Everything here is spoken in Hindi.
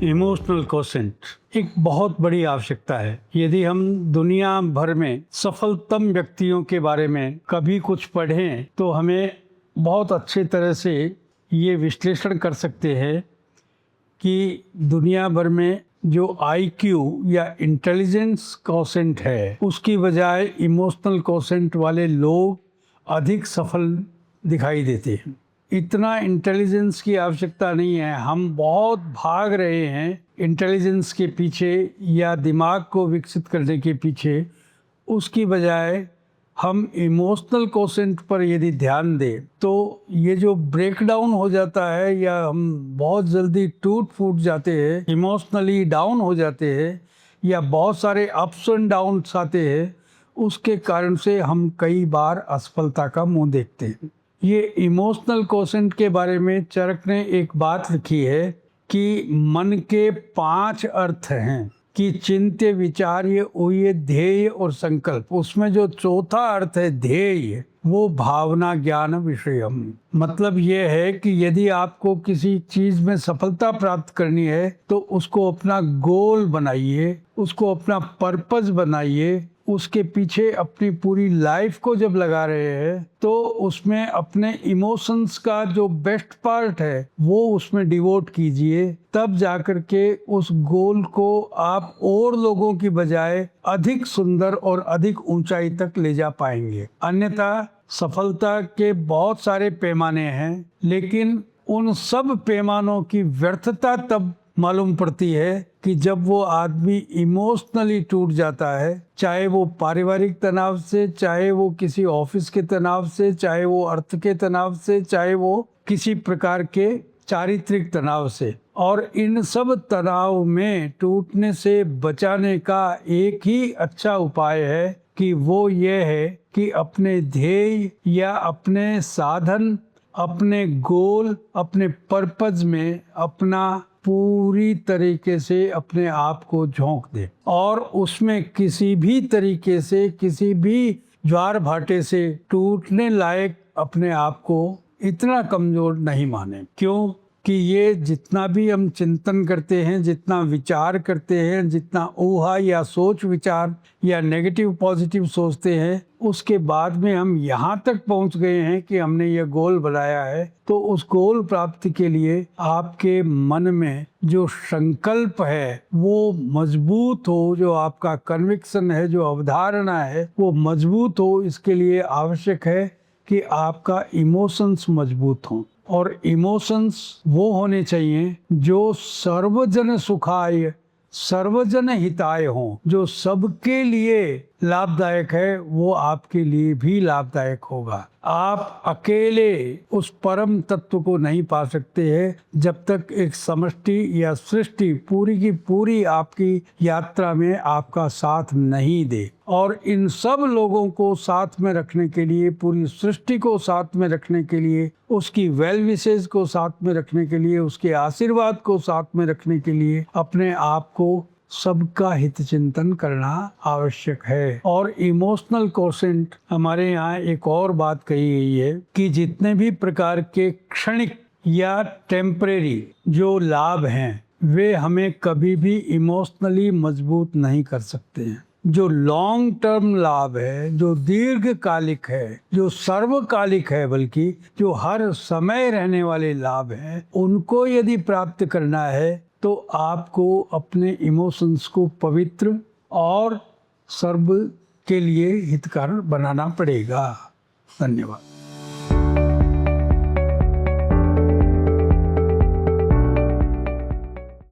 इमोशनल कोशेंट एक बहुत बड़ी आवश्यकता है। यदि हम दुनिया भर में सफलतम व्यक्तियों के बारे में कभी कुछ पढ़ें तो हमें बहुत अच्छे तरह से ये विश्लेषण कर सकते हैं कि दुनिया भर में जो IQ या इंटेलिजेंस कोशेंट है उसकी बजाय इमोशनल कोशेंट वाले लोग अधिक सफल दिखाई देते हैं। इतना इंटेलिजेंस की आवश्यकता नहीं है। हम बहुत भाग रहे हैं इंटेलिजेंस के पीछे या दिमाग को विकसित करने के पीछे, उसकी बजाय हम इमोशनल कोशेंट पर यदि ध्यान दें तो ये जो ब्रेकडाउन हो जाता है या हम बहुत जल्दी टूट फूट जाते हैं, इमोशनली डाउन हो जाते हैं या बहुत सारे अप्स एंड डाउन्स आते हैं, उसके कारण से हम कई बार असफलता का मुंह देखते हैं। ये इमोशनल कोशेंट के बारे में चरक ने एक बात लिखी है कि मन के 5 अर्थ हैं कि चिंत्य विचार्य ऊह्य ध्येय और संकल्प। उसमें जो चौथा अर्थ है ध्येय, वो भावना ज्ञान विषयम। मतलब ये है कि यदि आपको किसी चीज में सफलता प्राप्त करनी है तो उसको अपना गोल बनाइए, उसको अपना पर्पस बनाइए, उसके पीछे अपनी पूरी लाइफ को जब लगा रहे हैं तो उसमें अपने इमोशंस का जो बेस्ट पार्ट है वो उसमें डिवोट कीजिए। तब जाकर के उस गोल को आप और लोगों की बजाय अधिक सुंदर और अधिक ऊंचाई तक ले जा पाएंगे। अन्यथा सफलता के बहुत सारे पैमाने हैं, लेकिन उन सब पैमानों की व्यर्थता तब मालूम पड़ती है कि जब वो आदमी इमोशनली टूट जाता है, चाहे वो पारिवारिक तनाव से, चाहे वो किसी ऑफिस के तनाव से, चाहे वो अर्थ के तनाव से, चाहे वो किसी प्रकार के चारित्रिक तनाव से। और इन सब तनाव में टूटने से बचाने का एक ही अच्छा उपाय है कि वो ये है कि अपने ध्येय या अपने साधन, अपने गोल, अपने पर्पस में अपना पूरी तरीके से अपने आप को झोंक दे और उसमें किसी भी तरीके से, किसी भी ज्वार भाटे से टूटने लायक अपने आप को इतना कमजोर नहीं माने। क्यों कि ये जितना भी हम चिंतन करते हैं, जितना विचार करते हैं, जितना ऊहा या सोच विचार या नेगेटिव पॉजिटिव सोचते हैं, उसके बाद में हम यहाँ तक पहुँच गए हैं कि हमने ये गोल बनाया है, तो उस गोल प्राप्ति के लिए आपके मन में जो संकल्प है वो मजबूत हो, जो आपका कन्विक्शन है, जो अवधारणा है वो मजबूत हो। इसके लिए आवश्यक है कि आपका इमोशंस मजबूत हों, और इमोशंस वो होने चाहिए जो सर्वजन सुखाय सर्वजन हिताय हों। जो सबके लिए लाभदायक है वो आपके लिए भी लाभदायक होगा। आप अकेले उस परम तत्व को नहीं पा सकते हैं जब तक एक समष्टि या सृष्टि पूरी की पूरी आपकी यात्रा में आपका साथ नहीं दे। और इन सब लोगों को साथ में रखने के लिए, पूरी सृष्टि को साथ में रखने के लिए, उसकी वेल विशेस को साथ में रखने के लिए, उसके आशीर्वाद को साथ में रखने के लिए अपने आप को सबका हित चिंतन करना आवश्यक है। और इमोशनल कोशेंट हमारे यहाँ एक और बात कही गई है कि जितने भी प्रकार के क्षणिक या टेम्परेरी जो लाभ हैं वे हमें कभी भी इमोशनली मजबूत नहीं कर सकते हैं। जो लॉन्ग टर्म लाभ है, जो दीर्घकालिक है, जो सर्वकालिक है, बल्कि जो हर समय रहने वाले लाभ हैं, उनको यदि प्राप्त करना है तो आपको अपने इमोशंस को पवित्र और सर्व के लिए हितकर बनाना पड़ेगा। धन्यवाद।